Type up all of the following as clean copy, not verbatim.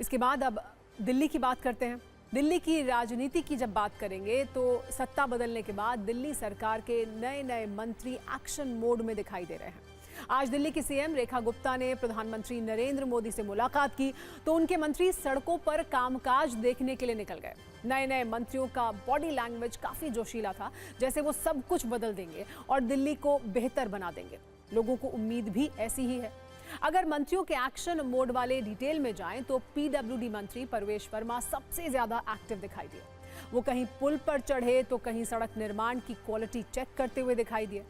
इसके बाद अब दिल्ली की बात करते हैं। दिल्ली की राजनीति की जब बात करेंगे तो सत्ता बदलने के बाद दिल्ली सरकार के नए नए मंत्री एक्शन मोड में दिखाई दे रहे हैं। आज दिल्ली की सीएम रेखा गुप्ता ने प्रधानमंत्री नरेंद्र मोदी से मुलाकात की तो उनके मंत्री सड़कों पर कामकाज देखने के लिए निकल गए। नए नए मंत्रियों का बॉडी लैंग्वेज काफी जोशीला था, जैसे वो सब कुछ बदल देंगे और दिल्ली को बेहतर बना देंगे। लोगों को उम्मीद भी ऐसी ही है। अगर मंत्रियों के एक्शन मोड वाले डिटेल में जाएं तो पीडब्ल्यूडी मंत्री परवेश वर्मा सबसे ज्यादा एक्टिव दिखाई दिए। वो कहीं पुल पर चढ़े तो कहीं सड़क निर्माण की क्वालिटी चेक करते हुए दिखाई दिए।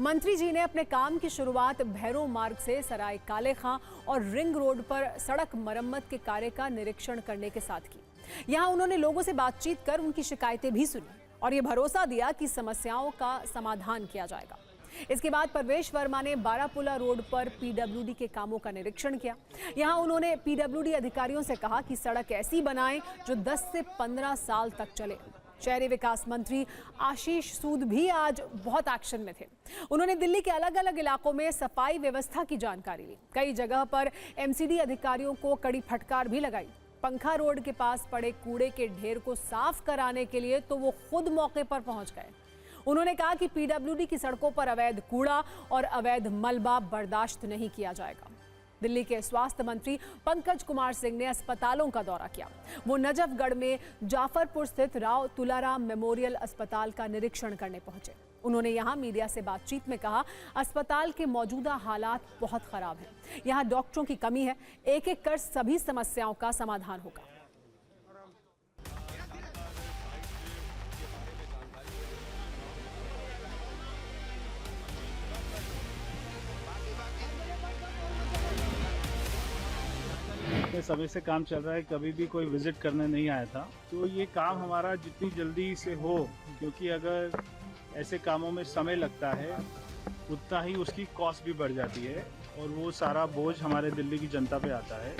मंत्री जी ने अपने काम की शुरुआत भैरव मार्ग से सराय काले खां और रिंग रोड पर सड़क मरम्मत के कार्य का निरीक्षण करने के साथ की। यहां उन्होंने लोगों से बातचीत कर उनकी शिकायतें भी सुनी और ये भरोसा दिया कि समस्याओं का समाधान किया जाएगा। इसके बाद परवेश वर्मा ने बारापुला रोड पर पीडब्ल्यूडी के कामों का निरीक्षण किया। यहां उन्होंने पीडब्ल्यूडी अधिकारियों से कहा कि सड़क ऐसी बनाएं जो 10 से 15 साल तक चले। शहरी विकास मंत्री आशीष सूद भी आज बहुत एक्शन में थे। उन्होंने दिल्ली के अलग अलग इलाकों में सफाई व्यवस्था की जानकारी ली। कई जगह पर एमसीडी अधिकारियों को कड़ी फटकार भी लगाई। पंखा रोड के पास पड़े कूड़े के ढेर को साफ कराने के लिए तो वो खुद मौके पर पहुंच गए। उन्होंने कहा कि पीडब्ल्यूडी की सड़कों पर अवैध कूड़ा और अवैध मलबा बर्दाश्त नहीं किया जाएगा। दिल्ली के स्वास्थ्य मंत्री पंकज कुमार सिंह ने अस्पतालों का दौरा किया। वो नजफगढ़ में जाफरपुर स्थित राव तुलाराम मेमोरियल अस्पताल का निरीक्षण करने पहुंचे। उन्होंने यहां मीडिया से बातचीत में कहा, अस्पताल के मौजूदा हालात बहुत खराब हैं। यहां डॉक्टरों की कमी है। एक एक कर सभी समस्याओं का समाधान होगा। इतने समय से काम चल रहा है, कभी भी कोई विजिट करने नहीं आया था। तो ये काम हमारा जितनी जल्दी से हो, क्योंकि अगर ऐसे कामों में समय लगता है उतना ही उसकी कॉस्ट भी बढ़ जाती है और वो सारा बोझ हमारे दिल्ली की जनता पे आता है।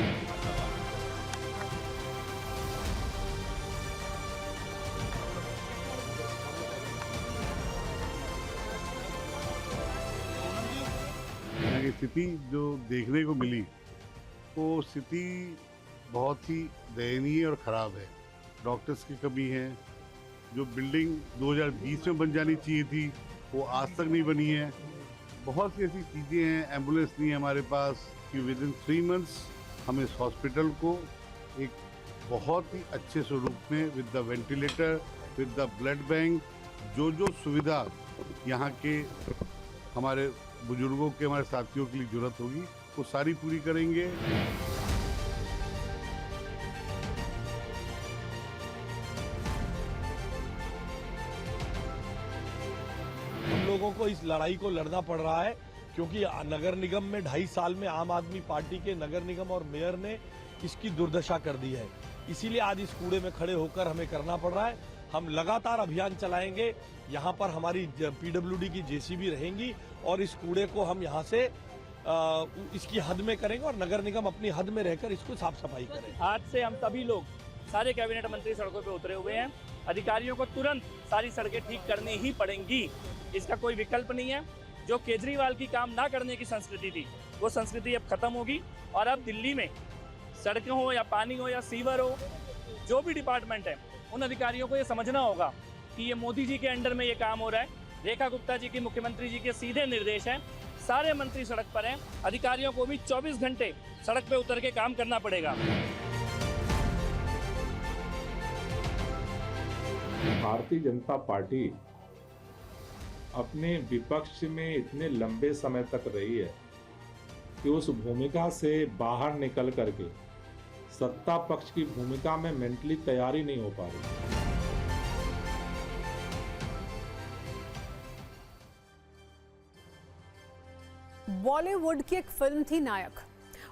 यहाँ की स्थिति जो देखने को मिली वो स्थिति बहुत ही दयनीय और ख़राब है। डॉक्टर्स की कमी है। जो बिल्डिंग 2020 में बन जानी चाहिए थी वो आज तक नहीं बनी है। बहुत सी ऐसी चीज़ें हैं, एम्बुलेंस नहीं है हमारे पास कि विद इन 3 मंथ्स हम इस हॉस्पिटल को एक बहुत ही अच्छे स्वरूप में with the ventilator, with the blood bank, जो सुविधा यहाँ के हमारे बुजुर्गों के, हमारे साथियों के लिए ज़रूरत होगी वो सारी पूरी करेंगे। हम लोगों को इस लड़ाई को लड़ना पड़ रहा है क्योंकि नगर निगम में 2.5 साल में आम आदमी पार्टी के नगर निगम और मेयर ने इसकी दुर्दशा कर दी है। इसीलिए आज इस कूड़े में खड़े होकर हमें करना पड़ रहा है। हम लगातार अभियान चलाएंगे। यहाँ पर हमारी पीडब्ल्यूडी की जेसीबी रहेंगी और इस कूड़े को हम यहाँ से इसकी हद में करेंगे और नगर निगम अपनी हद में रहकर इसको साफ सफाई करें। आज से हम सभी लोग, सारे कैबिनेट मंत्री सड़कों पे उतरे हुए हैं। अधिकारियों को तुरंत सारी सड़कें ठीक करनी ही पड़ेंगी, इसका कोई विकल्प नहीं है। जो केजरीवाल की काम ना करने की संस्कृति थी वो संस्कृति अब खत्म होगी और अब दिल्ली में सड़कें हो या पानी हो या सीवर हो, जो भी डिपार्टमेंट है, उन अधिकारियों को ये समझना होगा कि ये मोदी जी के अंडर में ये काम हो रहा है। रेखा गुप्ता जी की, मुख्यमंत्री जी के सीधे निर्देश हैं। सारे मंत्री सड़क पर हैं। अधिकारियों को भी 24 घंटे सड़क पे उतर के काम करना पड़ेगा। भारतीय जनता पार्टी अपने विपक्ष में इतने लंबे समय तक रही है कि उस भूमिका से बाहर निकल करके सत्ता पक्ष की भूमिका में मेंटली तैयारी नहीं हो पा रही। बॉलीवुड की एक फिल्म थी नायक।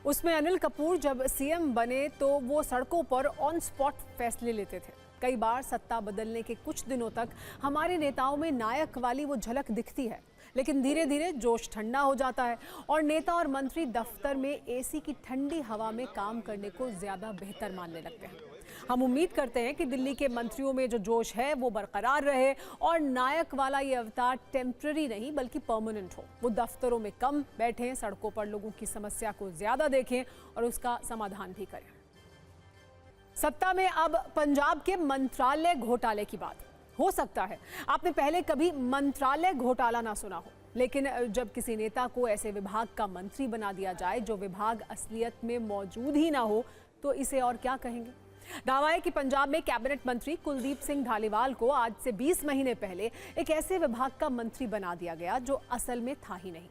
उसमें अनिल कपूर जब सीएम बने तो वो सड़कों पर ऑन स्पॉट फैसले लेते थे। कई बार सत्ता बदलने के कुछ दिनों तक हमारे नेताओं में नायक वाली वो झलक दिखती है, लेकिन धीरे धीरे जोश ठंडा हो जाता है और नेता और मंत्री दफ्तर में एसी की ठंडी हवा में काम करने को ज्यादा बेहतर मानने लगते हैं। हम उम्मीद करते हैं कि दिल्ली के मंत्रियों में जो जोश है वो बरकरार रहे और नायक वाला ये अवतार टेम्पररी नहीं बल्कि परमानेंट हो। वो दफ्तरों में कम बैठें, सड़कों पर लोगों की समस्या को ज्यादा देखें और उसका समाधान भी करें। सत्ता में अब पंजाब के मंत्रालय घोटाले की बात हो सकता है आपने पहले कभी मंत्रालय घोटाला ना सुना हो, लेकिन जब किसी नेता को ऐसे विभाग का मंत्री बना दिया जाए जो विभाग असलियत में मौजूद ही ना हो तो इसे और क्या कहेंगे। दावा है कि पंजाब में कैबिनेट मंत्री कुलदीप सिंह धालीवाल को आज से 20 महीने पहले एक ऐसे विभाग का मंत्री बना दिया गया जो असल में था ही नहीं।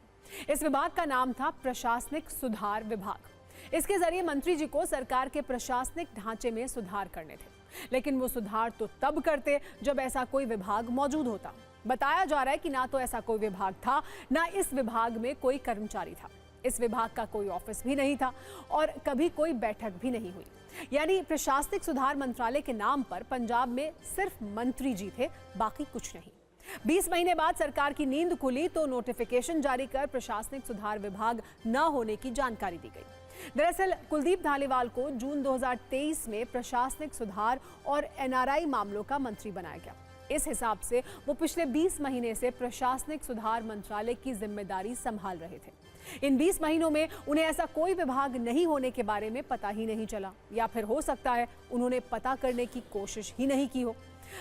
इस विभाग का नाम था प्रशासनिक सुधार विभाग। इसके जरिए मंत्री जी को सरकार के प्रशासनिक ढांचे में सुधार करने थे, लेकिन वो सुधार तो तब करते जब ऐसा कोई विभाग मौजूद होता। बताया जा रहा है कि ना तो ऐसा कोई विभाग था, ना इस विभाग में कोई कर्मचारी था, इस विभाग का कोई ऑफिस भी नहीं था और कभी कोई बैठक भी नहीं हुई। यानी प्रशासनिक सुधार मंत्रालय के नाम पर पंजाब में सिर्फ मंत्री जी थे, बाकी कुछ नहीं। 20 महीने बाद सरकार की नींद खुली तो नोटिफिकेशन जारी कर प्रशासनिक सुधार विभाग न होने की जानकारी दी गई। दरअसल कुलदीप धालीवाल को जून 2023 में प्रशासनिक सुधार और एनआरआई मामलों का मंत्री बनाया गया। इस हिसाब से वो पिछले 20 महीने से प्रशासनिक सुधार मंत्रालय की जिम्मेदारी संभाल रहे थे। इन 20 महीनों में उन्हें ऐसा कोई विभाग नहीं होने के बारे में पता ही नहीं चला, या फिर हो सकता है उन्होंने पता करने की कोशिश ही नहीं की हो।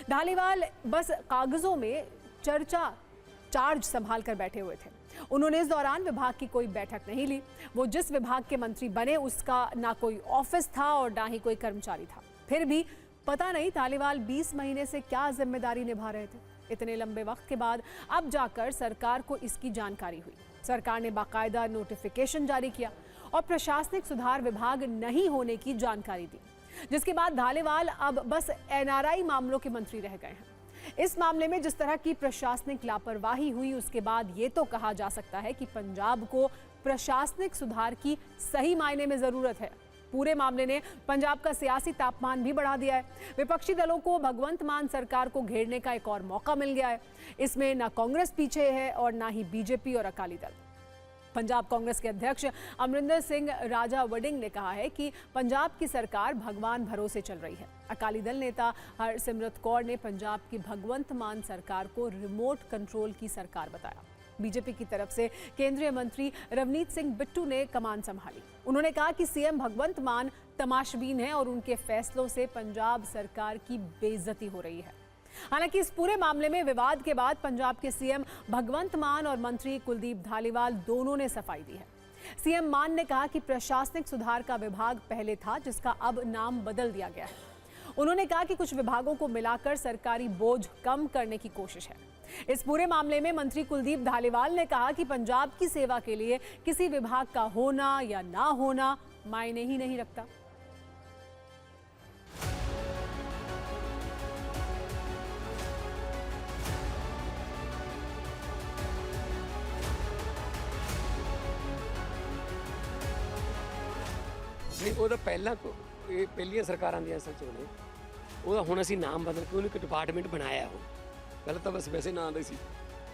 धालीवाल बस कागजों में चार्ज संभाल कर बैठे हुए थे। उन्होंने इस दौरान विभाग की कोई बैठक नहीं ली। वो जिस विभाग के मंत्री बने उसका ना कोई ऑफिस था और ना ही कोई कर्मचारी था। फिर भी पता नहीं धालीवाल 20 महीने से क्या जिम्मेदारी निभा रहे थे। इतने लंबे वक्त के बाद अब जाकर सरकार को इसकी जानकारी हुई। सरकार ने बाकायदा नोटिफिकेशन जारी किया और प्रशासनिक सुधार विभाग नहीं होने की जानकारी दी, जिसके बाद धालीवाल अब बस एनआरआई मामलों के मंत्री रह गए हैं। इस मामले में जिस तरह की प्रशासनिक लापरवाही हुई उसके बाद ये तो कहा जा सकता है कि पंजाब को प्रशासनिक सुधार की सही मायने में जरूरत है। पूरे मामले ने पंजाब का सियासी तापमान भी बढ़ा दिया है। विपक्षी दलों को भगवंत मान सरकार को घेरने का एक और मौका मिल गया है। इसमें ना कांग्रेस पीछे है और ना ही बीजेपी और अकाली दल। पंजाब कांग्रेस के अध्यक्ष अमरिंदर सिंह राजा वडिंग ने कहा है कि पंजाब की सरकार भगवान भरोसे चल रही है। अकाली दल नेता हरसिमरत कौर ने पंजाब की भगवंत मान सरकार को रिमोट कंट्रोल की सरकार बताया। बीजेपी की तरफ से केंद्रीय मंत्री रवनीत सिंह बिट्टू ने कमान संभाली। उन्होंने कहा कि सीएम भगवंत मान तमाशबीन है और उनके फैसलों से पंजाब सरकार की बेइज्जती हो रही है। हालांकि इस पूरे मामले में विवाद के बाद पंजाब के सीएम भगवंत मान और मंत्री कुलदीप धालीवाल दोनों ने सफाई दी है। सीएम मान ने कहा कि प्रशासनिक सुधार का विभाग पहले था, जिसका अब नाम बदल दिया गया है। उन्होंने कहा कि कुछ विभागों को मिलाकर सरकारी बोझ कम करने की कोशिश है। इस पूरे मामले में मंत्री कुलदीप धालीवाल ने कहा कि पंजाब की सेवा के लिए किसी विभाग का होना या ना होना मायने ही नहीं रखता। नहीं ਉਹਦਾ ਪਹਿਲਾਂ ਇਹ ਪਹਿਲੀਆਂ ਸਰਕਾਰਾਂ ਦੀਆਂ ਅਸਲ 'ਚ ਉਹਨੇ ਉਹਦਾ ਹੁਣ ਅਸੀਂ ਨਾਮ ਬਦਲ ਕੇ ਉਹਨੂੰ ਇੱਕ ਡਿਪਾਰਟਮੈਂਟ ਬਣਾਇਆ ਉਹ ਪਹਿਲਾਂ ਤਾਂ ਬਸ ਵੈਸੇ ਨਾਂ ਦਾ ਸੀ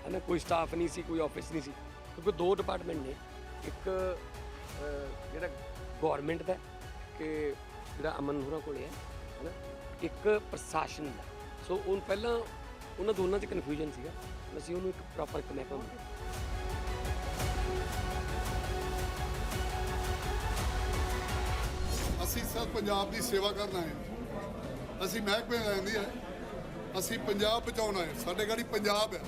ਹੈ ਨਾ, ਕੋਈ ਸਟਾਫ ਨਹੀਂ ਸੀ, ਕੋਈ ਆਫਿਸ ਨਹੀਂ ਸੀ, ਕਿਉਂਕਿ ਦੋ ਡਿਪਾਰਟਮੈਂਟ ਨੇ, ਇੱਕ ਜਿਹੜਾ ਗਵਰਨਮੈਂਟ ਦਾ ਕਿ ਜਿਹੜਾ ਅਮਨ ਹੋਰਾਂ ਕੋਲੇ ਹੈ ਨਾ, ਇੱਕ ਪ੍ਰਸ਼ਾਸਨ ਦਾ। ਸੋ ਉਹ ਪਹਿਲਾਂ ਉਹਨਾਂ ਦੋਨਾਂ 'ਚ ਕਨਫਿਊਜ਼ਨ ਸੀਗਾ, ਅਸੀਂ ਉਹਨੂੰ ਇੱਕ ਪ੍ਰੋਪਰ ਇੱਕ ਮਹਿਕਮਾ ਬਣਾਇਆ। ਅਸੀਂ ਸਰ ਪੰਜਾਬ ਦੀ ਸੇਵਾ ਕਰਨਾ ਹੈ, ਅਸੀਂ ਮਹਿਕਮੇ ਲੈਂਦੀ ਹੈ, ਅਸੀਂ ਪੰਜਾਬ ਬਚਾਉਣਾ ਹੈ, ਸਾਡੇ ਗਾੜੀ ਪੰਜਾਬ ਹੈ।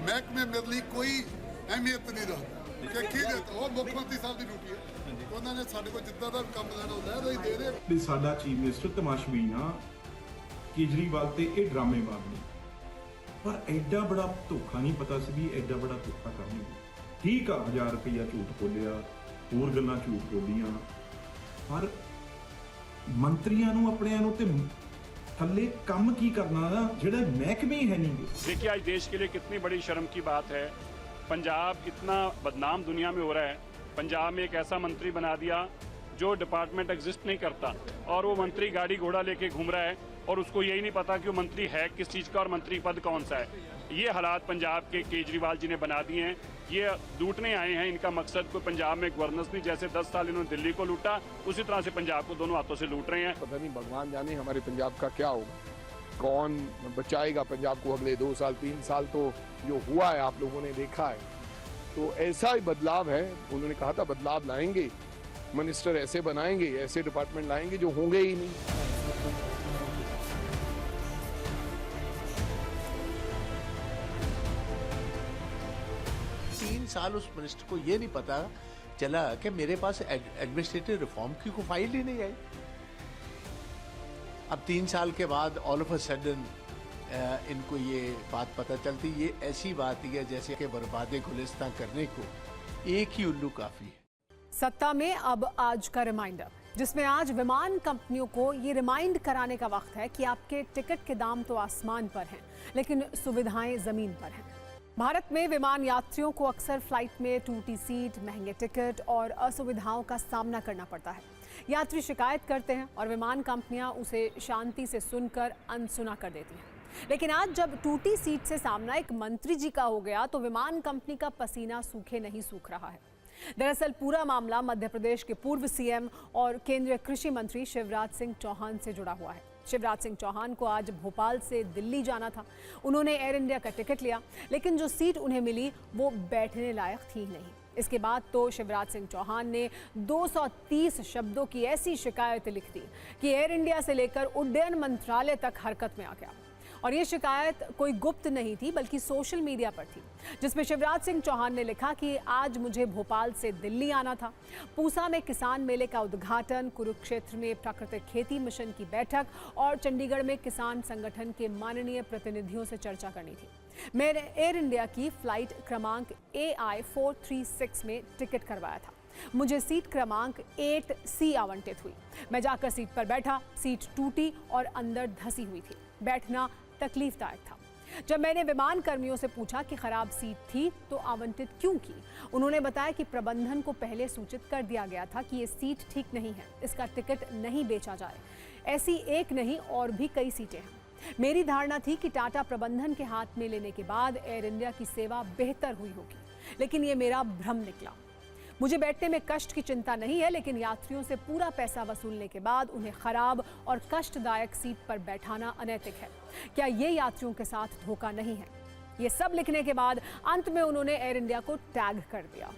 ਮਹਿਕਮੇ ਮੇਰੇ ਲਈ ਕੋਈ ਅਹਿਮੀਅਤ ਨਹੀਂ ਰੱਖਦਾ ਕਿ ਕੀ ਦੇ ਉਹ ਮੁੱਖ ਮੰਤਰੀ ਸਾਹਿਬ ਦੀ ਡਿਊਟੀ ਹੈ, ਉਹਨਾਂ ਨੇ ਸਾਡੇ ਕੋਲ ਜਿੱਦਾਂ ਦਾ ਕੰਮ ਲੈਣਾ ਹੁੰਦਾ ਹੈ ਦੇ ਰਹੇ। ਵੀ ਸਾਡਾ ਚੀਫ ਮਿਨਿਸਟਰ ਤਮਾਸ਼ਬੀਨ ਆ, ਕੇਜਰੀਵਾਲ ਤੇ ਇਹ ਡਰਾਮੇਬਾਜ਼ ਨੇ, ਪਰ ਐਡਾ ਬੜਾ ਧੋਖਾ ਨਹੀਂ ਪਤਾ ਸੀ ਵੀ ਐਡਾ ਬੜਾ ਧੋਖਾ ਕਰਨਗੇ। ਠੀਕ ਆ 1000 ਰੁਪਈਆ ਝੂਠ ਬੋਲਿਆ, ਹੋਰ ਗੱਲਾਂ ਝੂਠ ਬੋਲੀਆਂ, ਪਰ ਮੰਤਰੀਆਂ ਨੂੰ ਆਪਣਿਆਂ ਨੂੰ ਤੇ थल्ले काम की करना जेड़ा महकमे है नहीं। देखिए आज देश के लिए कितनी बड़ी शर्म की बात है, पंजाब इतना बदनाम दुनिया में हो रहा है। पंजाब में एक ऐसा मंत्री बना दिया जो डिपार्टमेंट एग्जिस्ट नहीं करता और वो मंत्री गाड़ी घोड़ा लेके घूम रहा है और उसको यही नहीं पता कि वो मंत्री है किस चीज़ का और मंत्री पद कौन सा है। ये हालात पंजाब के केजरीवाल जी ने बना दिए हैं। ये लूटने आए हैं, इनका मकसद कोई पंजाब में गवर्नेंस नहीं, जैसे 10 साल इन्होंने दिल्ली को लूटा उसी तरह से पंजाब को दोनों हाथों से लूट रहे हैं। पता नहीं भगवान जाने हमारे पंजाब का क्या होगा, कौन बचाएगा पंजाब को अगले 2 साल 3 साल। तो जो हुआ है आप लोगों ने देखा है, तो ऐसा ही बदलाव है। उन्होंने कहा था बदलाव लाएंगे, मिनिस्टर ऐसे बनाएंगे, ऐसे डिपार्टमेंट लाएंगे जो होंगे ही नहीं। तीन साल उस मिनिस्टर को ये नहीं पता चला कि मेरे पास एडमिनिस्ट्रेटिव रिफॉर्म की कोई फाइल ही नहीं आई। अब 3 साल के बाद ऑल ऑफ अ सडन इनको ये बात पता चलती। ये ऐसी बात ही है जैसे कि बर्बादे गुलिस्तान करने को एक ही उल्लू काफी है। सत्ता में अब आज का रिमाइंडर, जिसमें आज विमान कंपनियों को ये रिमाइंड कराने का वक्त है कि आपके टिकट के दाम तो आसमान पर हैं, लेकिन सुविधाएं जमीन पर हैं। भारत में विमान यात्रियों को अक्सर फ्लाइट में टूटी सीट, महंगे टिकट और असुविधाओं का सामना करना पड़ता है। यात्री शिकायत करते हैं और विमान कंपनियां उसे शांति से सुनकर अनसुना कर देती हैं। लेकिन आज जब टूटी सीट से सामना एक मंत्री जी का हो गया तो विमान कंपनी का पसीना सूखे नहीं सूख रहा है। दरअसल पूरा मामला मध्य प्रदेश के पूर्व सीएम और केंद्रीय कृषि मंत्री शिवराज सिंह चौहान से जुड़ा हुआ है। शिवराज सिंह चौहान को आज भोपाल से दिल्ली जाना था। उन्होंने एयर इंडिया का टिकट लिया, लेकिन जो सीट उन्हें मिली वो बैठने लायक थी ही नहीं। इसके बाद तो शिवराज सिंह चौहान ने 230 शब्दों की ऐसी शिकायत लिख दी कि एयर इंडिया से लेकर उड्डयन मंत्रालय तक हरकत में आ गया। और ये शिकायत कोई गुप्त नहीं थी बल्कि सोशल मीडिया पर थी, जिसमें शिवराज सिंह चौहान ने लिखा कि आज मुझे भोपाल से दिल्ली आना था। पूसा में किसान मेले का उद्घाटन, कुरुक्षेत्र में प्राकृतिक खेती मिशन की बैठक और चंडीगढ़ में किसान संगठन के माननीय प्रतिनिधियों से चर्चा करनी थी। मैंने एयर इंडिया की फ्लाइट क्रमांक AI 436 में टिकट करवाया था। मुझे सीट क्रमांक 8C आवंटित हुई। मैं जाकर सीट पर बैठा, सीट टूटी और अंदर धंसी हुई थी। बैठना तकलीफदायक था। जब मैंने विमान कर्मियों से पूछा कि खराब सीट थी तो आवंटित क्यों की, उन्होंने बताया कि प्रबंधन को पहले सूचित कर दिया गया था कि ये सीट ठीक नहीं है, इसका टिकट नहीं बेचा जाए। ऐसी एक नहीं और भी कई सीटें हैं। मेरी धारणा थी कि टाटा प्रबंधन के हाथ में लेने के बाद एयर इंडिया की सेवा बेहतर हुई होगी, लेकिन ये मेरा भ्रम निकला। मुझे बैठने में कष्ट की चिंता नहीं है, लेकिन यात्रियों से पूरा पैसा वसूलने के बाद उन्हें खराब और कष्टदायक सीट पर बैठाना अनैतिक है। क्या ये यात्रियों के साथ धोखा नहीं है? ये सब लिखने के बाद अंत में उन्होंने एयर इंडिया को टैग कर दिया।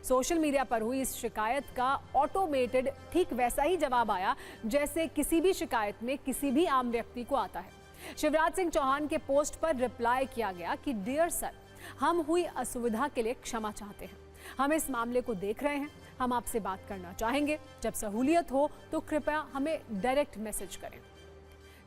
सोशल मीडिया पर हुई इस शिकायत का ऑटोमेटेड ठीक वैसा ही जवाब आया जैसे किसी भी शिकायत में किसी भी आम व्यक्ति को आता है। शिवराज सिंह चौहान के पोस्ट पर रिप्लाई किया गया कि डियर सर, हम हुई असुविधा के लिए क्षमा चाहते हैं। हम इस मामले को देख रहे हैं, हम आपसे बात करना चाहेंगे। जब सहूलियत हो तो कृपया हमें डायरेक्ट मैसेज करें।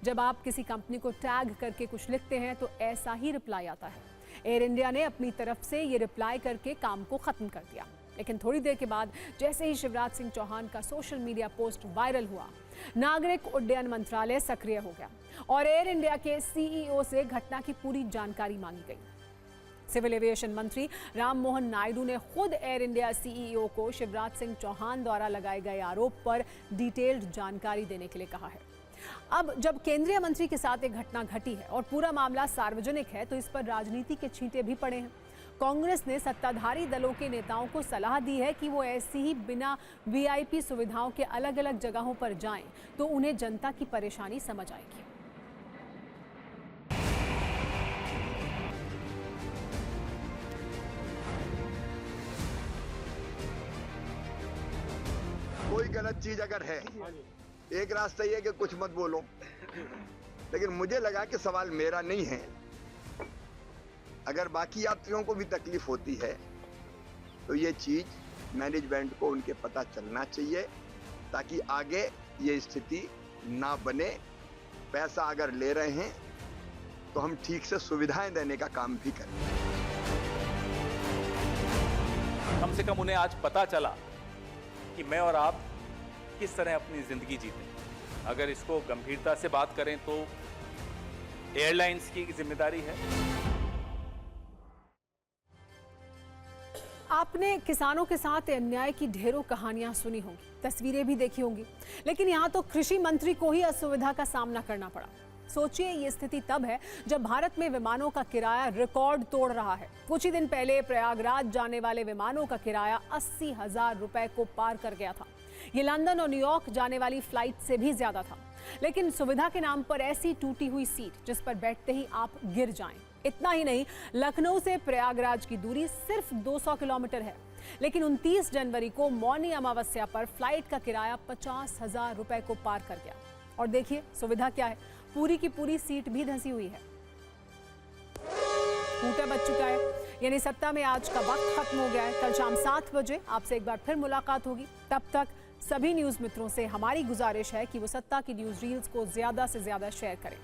जब आप किसी कंपनी को टैग करके कुछ लिखते हैं तो ऐसा ही रिप्लाई आता है। एयर इंडिया ने अपनी तरफ से ये रिप्लाई करके काम को खत्म कर दिया, लेकिन थोड़ी देर के बाद जैसे ही शिवराज सिंह चौहान का सोशल मीडिया पोस्ट वायरल हुआ, नागरिक उड्डयन मंत्रालय सक्रिय हो गया और एयर इंडिया के CEO से घटना की पूरी जानकारी मांगी गई। सिविल एविएशन मंत्री राम मोहन नायडू ने खुद एयर इंडिया CEO को शिवराज सिंह चौहान द्वारा लगाए गए आरोप पर डिटेल्ड जानकारी देने के लिए कहा है। अब जब केंद्रीय मंत्री के साथ एक घटना घटी है और पूरा मामला सार्वजनिक है तो इस पर राजनीति के छींटे भी पड़े हैं। कांग्रेस ने सत्ताधारी दलों के नेताओं को सलाह दी है कि वो ऐसी ही बिना VIP सुविधाओं के अलग अलग जगहों पर जाएं तो उन्हें जनता की परेशानी समझ आएगी। कोई गलत चीज अगर है, एक रास्ता ये है कि कुछ मत बोलो, लेकिन मुझे लगा कि सवाल मेरा नहीं है। अगर बाकी यात्रियों को भी तकलीफ होती है तो ये चीज मैनेजमेंट को उनके पता चलना चाहिए ताकि आगे ये स्थिति ना बने। पैसा अगर ले रहे हैं तो हम ठीक से सुविधाएं देने का काम भी करें। कम से कम उन्हें आज पता चला कि मैं और आप किस तरह अपनी जिंदगी जीते। अगर इसको गंभीरता से बात करें तो एयरलाइंस की जिम्मेदारी है। आपने किसानों के साथ अन्याय की ढेरों कहानियां सुनी होंगी, तस्वीरें भी देखी होंगी, लेकिन यहां तो कृषि मंत्री को ही असुविधा का सामना करना पड़ा। सोचिए, ये स्थिति तब है जब भारत में विमानों का किराया रिकॉर्ड तोड़ रहा है। कुछ ही दिन पहले प्रयागराज जाने वाले विमानों का किराया 80,000 रुपए को पार कर गया था। ये लंदन और न्यूयॉर्क जाने वाली फ्लाइट से भी ज्यादा था। लेकिन सुविधा के नाम पर ऐसी टूटी हुई सीट जिस पर बैठते ही आप गिर जाएं। इतना ही नहीं, लखनऊ से प्रयागराज की दूरी सिर्फ 200 किलोमीटर है, लेकिन 29 जनवरी को मौनी अमावस्या पर फ्लाइट का किराया 50,000 रुपए को पार कर गया। और देखिए सुविधा क्या है, पूरी की पूरी सीट भी धंसी हुई है। खूंटा बच चुका है, यानी सत्ता में आज का वक्त खत्म हो गया है। कल शाम 7 बजे आपसे एक बार फिर मुलाकात होगी। तब तक सभी न्यूज़ मित्रों से हमारी गुजारिश है कि वो सत्ता की न्यूज़ रील्स को ज़्यादा से ज़्यादा शेयर करें।